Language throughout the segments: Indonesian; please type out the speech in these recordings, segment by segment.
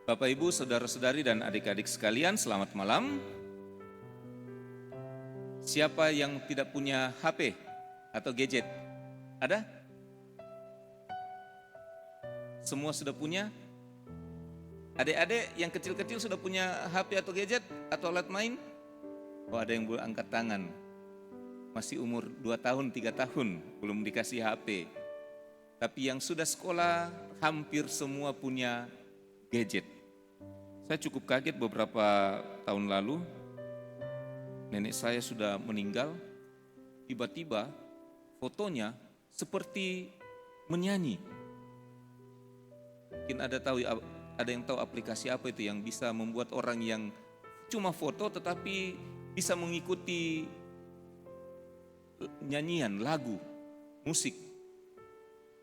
Bapak, Ibu, saudara-saudari, dan adik-adik sekalian, selamat malam. Siapa yang tidak punya HP atau gadget? Ada? Semua sudah punya? Adik-adik yang kecil-kecil sudah punya HP atau gadget atau alat main? Oh, ada yang belum angkat tangan. Masih umur 2 tahun, 3 tahun, belum dikasih HP. Tapi yang sudah sekolah, hampir semua punya gadget. Saya cukup kaget beberapa tahun lalu, nenek saya sudah meninggal, tiba-tiba fotonya seperti menyanyi. Mungkin ada yang tahu aplikasi apa itu yang bisa membuat orang yang cuma foto tetapi bisa mengikuti nyanyian, lagu, musik.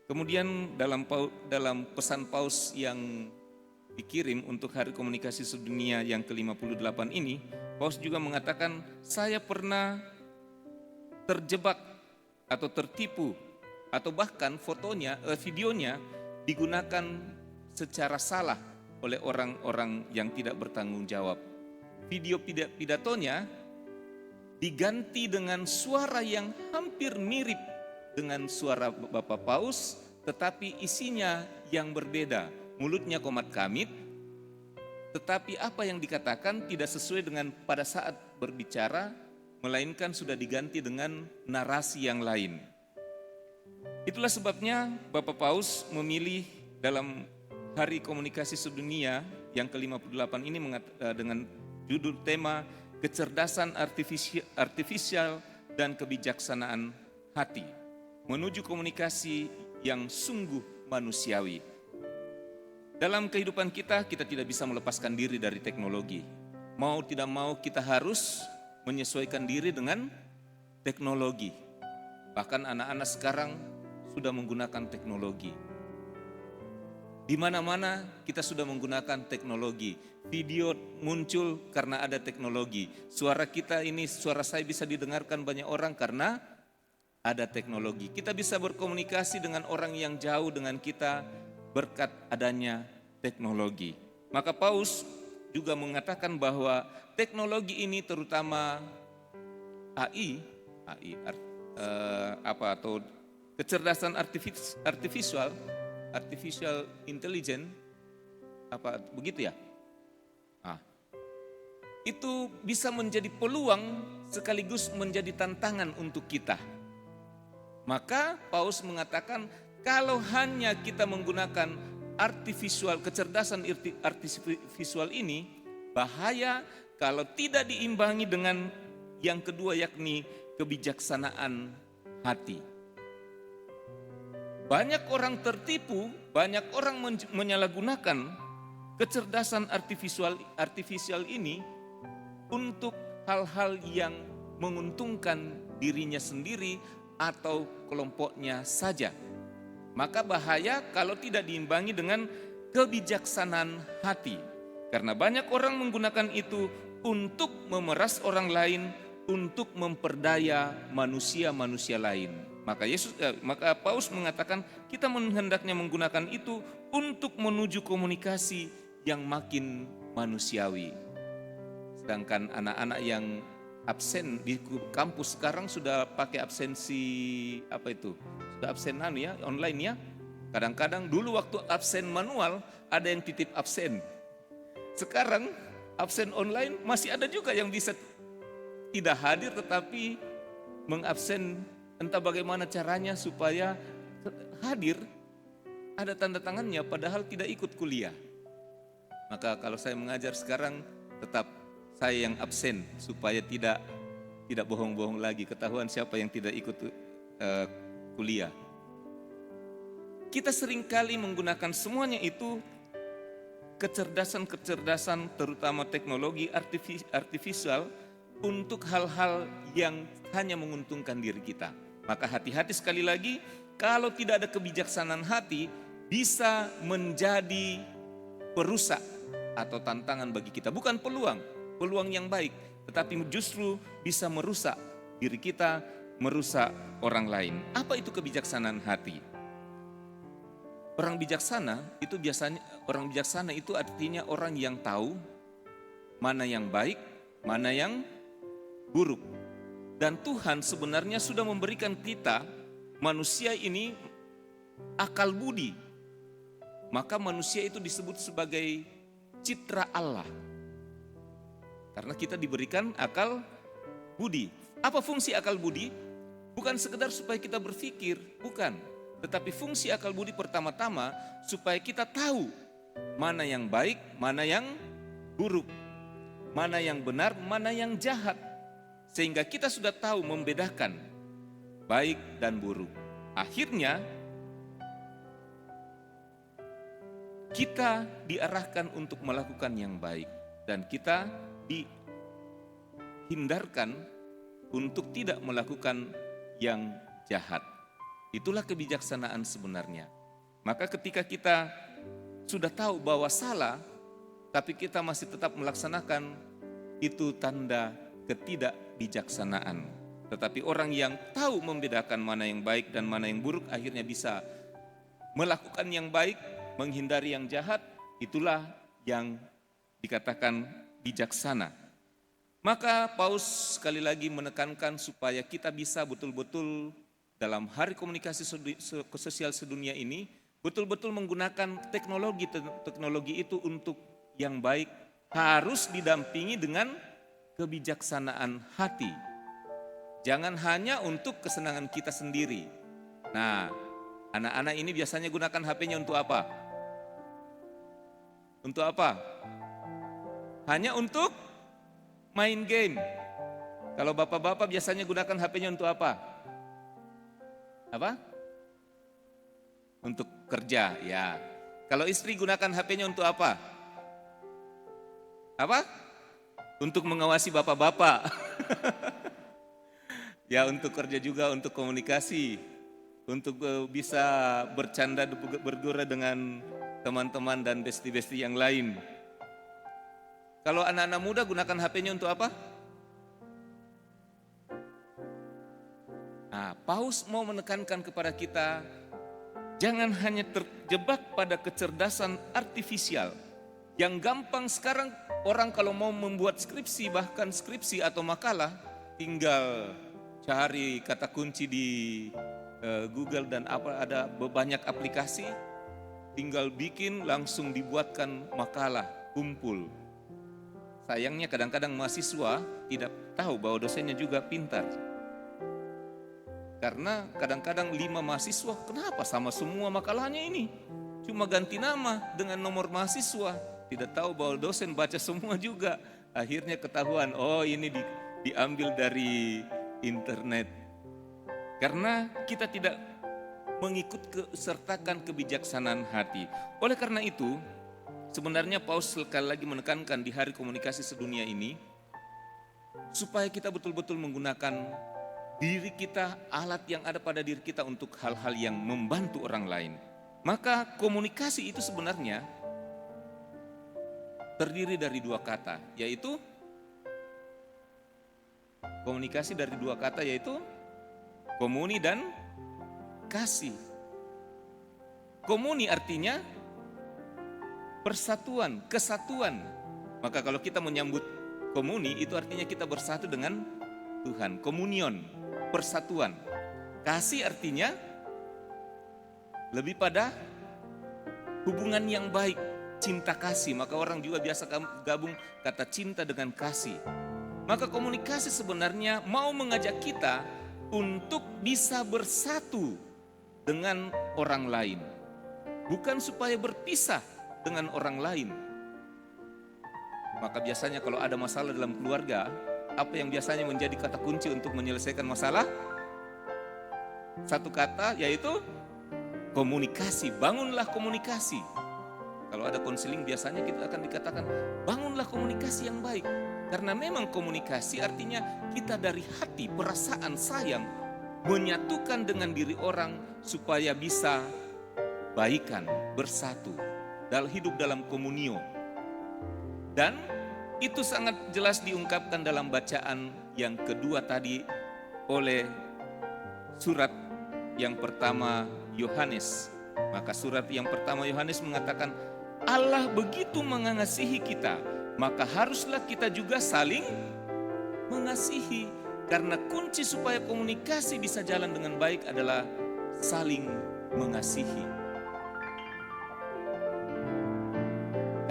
Kemudian dalam pesan Paus yang dikirim untuk Hari Komunikasi Sedunia yang ke-58 ini, Paus juga mengatakan, saya pernah terjebak atau tertipu atau bahkan videonya digunakan secara salah oleh orang-orang yang tidak bertanggung jawab. Video pidatonya diganti dengan suara yang hampir mirip dengan suara Bapak Paus, tetapi isinya yang berbeda. Mulutnya komat kamit, tetapi apa yang dikatakan tidak sesuai dengan pada saat berbicara, melainkan sudah diganti dengan narasi yang lain. Itulah sebabnya Bapak Paus memilih dalam Hari Komunikasi Sedunia yang ke-58 ini dengan judul tema Kecerdasan Artifisial dan Kebijaksanaan Hati, menuju komunikasi yang sungguh manusiawi. Dalam kehidupan kita tidak bisa melepaskan diri dari teknologi. Mau tidak mau kita harus menyesuaikan diri dengan teknologi. Bahkan anak-anak sekarang sudah menggunakan teknologi. Di mana-mana kita sudah menggunakan teknologi. Video muncul karena ada teknologi. Suara saya bisa didengarkan banyak orang karena ada teknologi. Kita bisa berkomunikasi dengan orang yang jauh dengan kita berkat adanya teknologi. Maka Paus juga mengatakan bahwa teknologi ini terutama AI atau kecerdasan artificial intelligence, begitu ya? Itu bisa menjadi peluang sekaligus menjadi tantangan untuk kita. Maka Paus mengatakan kalau hanya kita menggunakan kecerdasan artifisial ini, bahaya kalau tidak diimbangi dengan yang kedua, yakni kebijaksanaan hati. Banyak orang tertipu, banyak orang menyalahgunakan kecerdasan artifisial ini untuk hal-hal yang menguntungkan dirinya sendiri atau kelompoknya saja. Maka bahaya kalau tidak diimbangi dengan kebijaksanaan hati. Karena banyak orang menggunakan itu untuk memeras orang lain, untuk memperdaya manusia-manusia lain. Maka Paus mengatakan kita hendaknya menggunakan itu untuk menuju komunikasi yang makin manusiawi. Sedangkan anak-anak yang absen di kampus sekarang sudah pakai absensi sudah absen online ya. Kadang-kadang dulu waktu absen manual ada yang titip absen. Sekarang absen online masih ada juga yang bisa tidak hadir tetapi mengabsen, entah bagaimana caranya supaya hadir, ada tanda tangannya padahal tidak ikut kuliah. Maka kalau saya mengajar sekarang tetap saya yang absen supaya tidak bohong-bohong lagi, ketahuan siapa yang tidak ikut kuliah. Kita seringkali menggunakan semuanya itu kecerdasan terutama teknologi artifisial untuk hal-hal yang hanya menguntungkan diri kita. Maka hati-hati sekali lagi, kalau tidak ada kebijaksanaan hati bisa menjadi perusak atau tantangan bagi kita, bukan peluang yang baik, tetapi justru bisa merusak diri kita, merusak orang lain. Apa itu kebijaksanaan hati? Orang bijaksana itu artinya orang yang tahu mana yang baik, mana yang buruk. Dan Tuhan sebenarnya sudah memberikan kita, manusia ini, akal budi. Maka manusia itu disebut sebagai citra Allah. Karena kita diberikan akal budi. Apa fungsi akal budi? Bukan sekedar supaya kita berpikir, bukan. Tetapi fungsi akal budi pertama-tama supaya kita tahu mana yang baik, mana yang buruk. Mana yang benar, mana yang jahat. Sehingga kita sudah tahu membedakan baik dan buruk. Akhirnya kita diarahkan untuk melakukan yang baik dan kita dihindarkan untuk tidak melakukan yang jahat. Itulah kebijaksanaan sebenarnya. Maka ketika kita sudah tahu bahwa salah, tapi kita masih tetap melaksanakan, itu tanda ketidakbijaksanaan. Tetapi orang yang tahu membedakan mana yang baik dan mana yang buruk akhirnya bisa melakukan yang baik, menghindari yang jahat, itulah yang dikatakan bijaksana. Maka Paus sekali lagi menekankan supaya kita bisa betul-betul dalam hari komunikasi sosial sedunia ini, betul-betul menggunakan teknologi itu untuk yang baik, harus didampingi dengan kebijaksanaan hati. Jangan hanya untuk kesenangan kita sendiri. Nah, anak-anak ini biasanya gunakan HP-nya untuk apa? Untuk apa? Hanya untuk main game. Kalau bapak-bapak biasanya gunakan HP-nya untuk apa? Apa? Untuk kerja, ya. Kalau istri gunakan HP-nya untuk apa? Apa? Untuk mengawasi bapak-bapak. Ya, untuk kerja juga, untuk komunikasi, untuk bisa bercanda, bergurau dengan teman-teman dan besti-besti yang lain. Kalau anak-anak muda gunakan HP-nya untuk apa? Nah, Paus mau menekankan kepada kita, jangan hanya terjebak pada kecerdasan artifisial. Yang gampang sekarang orang kalau mau membuat skripsi, bahkan skripsi atau makalah, tinggal cari kata kunci di Google dan ada banyak aplikasi, tinggal bikin langsung dibuatkan makalah, kumpul. Sayangnya kadang-kadang mahasiswa tidak tahu bahwa dosennya juga pintar. Karena kadang-kadang 5 mahasiswa, kenapa sama semua makalahnya ini? Cuma ganti nama dengan nomor mahasiswa. Tidak tahu bahwa dosen baca semua juga. Akhirnya ketahuan, oh ini diambil dari internet. Karena kita tidak sertakan kebijaksanaan hati. Oleh karena itu, sebenarnya Paus sekali lagi menekankan di hari komunikasi sedunia ini, supaya kita betul-betul menggunakan diri kita, alat yang ada pada diri kita untuk hal-hal yang membantu orang lain. Maka komunikasi itu sebenarnya terdiri dari 2 kata, yaitu komunikasi dari 2 kata, yaitu komuni dan kasih. Komuni artinya persatuan, kesatuan. Maka kalau kita menyambut komuni, itu artinya kita bersatu dengan Tuhan. Komunion, persatuan. Kasih artinya lebih pada hubungan yang baik, cinta kasih. Maka orang juga biasa gabung kata cinta dengan kasih. Maka komunikasi sebenarnya mau mengajak kita untuk bisa bersatu dengan orang lain. Bukan supaya berpisah dengan orang lain. Maka biasanya kalau ada masalah dalam keluarga, apa yang biasanya menjadi kata kunci untuk menyelesaikan masalah? 1 kata, yaitu komunikasi. Bangunlah komunikasi. Kalau ada konseling biasanya kita akan dikatakan, bangunlah komunikasi yang baik. Karena memang komunikasi artinya kita dari hati, perasaan sayang, menyatukan dengan diri orang supaya bisa baikan, bersatu, hidup dalam komunio. Dan itu sangat jelas diungkapkan dalam bacaan yang kedua tadi oleh surat yang pertama Yohanes Maka surat yang pertama Yohanes mengatakan, Allah begitu mengasihi kita, maka haruslah kita juga saling mengasihi. Karena kunci supaya komunikasi bisa jalan dengan baik adalah saling mengasihi.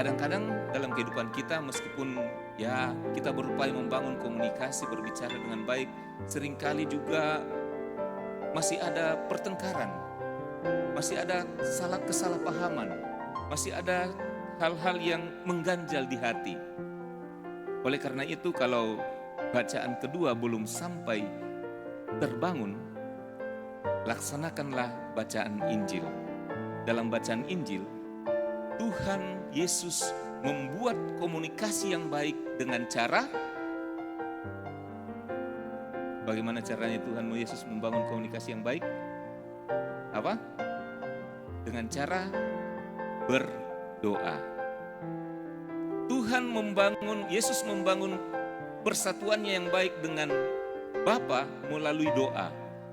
Kadang-kadang dalam kehidupan kita, meskipun ya kita berupaya membangun komunikasi, berbicara dengan baik, seringkali juga masih ada pertengkaran, masih ada kesalahpahaman, masih ada hal-hal yang mengganjal di hati. Oleh karena itu, kalau bacaan kedua belum sampai terbangun, laksanakanlah bacaan Injil. Dalam bacaan Injil, Tuhan Yesus membuat komunikasi yang baik dengan cara, bagaimana caranya Tuhan Yesus membangun komunikasi yang baik? Apa? Dengan cara berdoa. Yesus membangun persatuannya yang baik dengan Bapa melalui doa.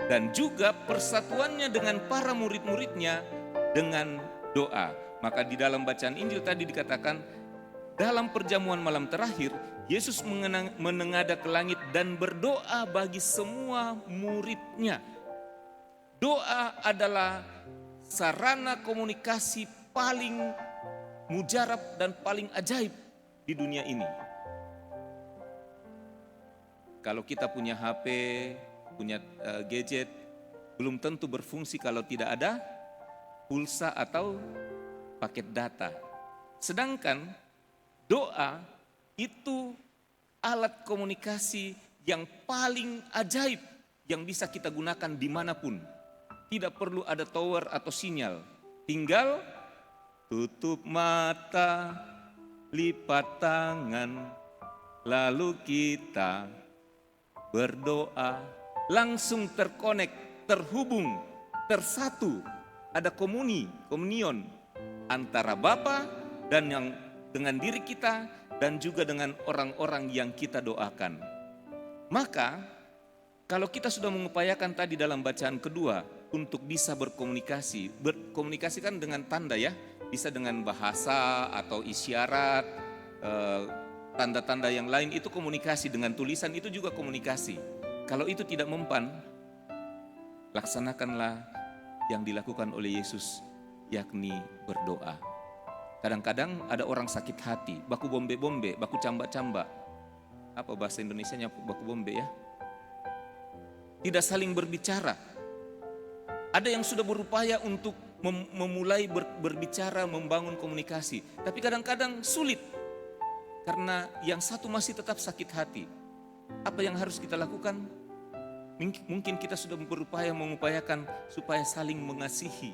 Dan juga persatuannya dengan para murid-muridnya dengan doa. Maka di dalam bacaan Injil tadi dikatakan, dalam perjamuan malam terakhir, Yesus menengadah ke langit dan berdoa bagi semua muridnya. Doa adalah sarana komunikasi paling mujarab dan paling ajaib di dunia ini. Kalau kita punya HP, punya gadget, belum tentu berfungsi kalau tidak ada pulsa atau paket data. Sedangkan doa itu alat komunikasi yang paling ajaib yang bisa kita gunakan dimanapun. Tidak perlu ada tower atau sinyal. Tinggal tutup mata, lipat tangan, lalu kita berdoa. Langsung terkonek, terhubung, tersatu. Ada komunion antara Bapa dan yang dengan diri kita dan juga dengan orang-orang yang kita doakan. Maka kalau kita sudah mengupayakan tadi dalam bacaan kedua untuk bisa berkomunikasi kan dengan tanda ya, bisa dengan bahasa atau isyarat, tanda-tanda yang lain itu komunikasi, dengan tulisan itu juga komunikasi. Kalau itu tidak mempan, laksanakanlah yang dilakukan oleh Yesus, yakni berdoa. Kadang-kadang ada orang sakit hati, baku bombe-bombe, baku camba-camba. Apa bahasa Indonesianya baku bombe ya? Tidak saling berbicara. Ada yang sudah berupaya untuk memulai berbicara, membangun komunikasi. Tapi kadang-kadang sulit, karena yang satu masih tetap sakit hati. Apa yang harus kita lakukan? Mungkin kita sudah mengupayakan supaya saling mengasihi.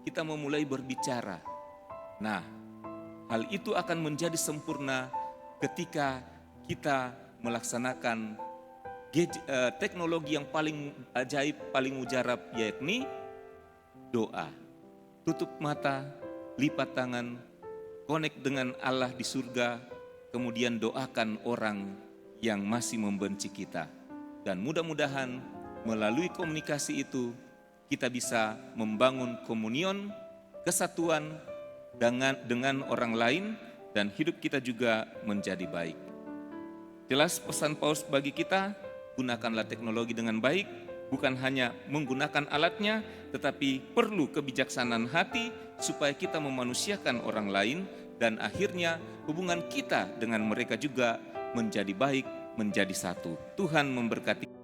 Kita memulai berbicara. Nah, hal itu akan menjadi sempurna ketika kita melaksanakan teknologi yang paling ajaib, paling mujarab, yakni doa. Tutup mata, lipat tangan, connect dengan Allah di surga, kemudian doakan orang yang masih membenci kita. Dan mudah-mudahan melalui komunikasi itu kita bisa membangun komunion, kesatuan dengan orang lain, dan hidup kita juga menjadi baik. Jelas pesan Paulus bagi kita, gunakanlah teknologi dengan baik, bukan hanya menggunakan alatnya, tetapi perlu kebijaksanaan hati supaya kita memanusiakan orang lain, dan akhirnya hubungan kita dengan mereka juga menjadi baik, menjadi satu. Tuhan memberkati.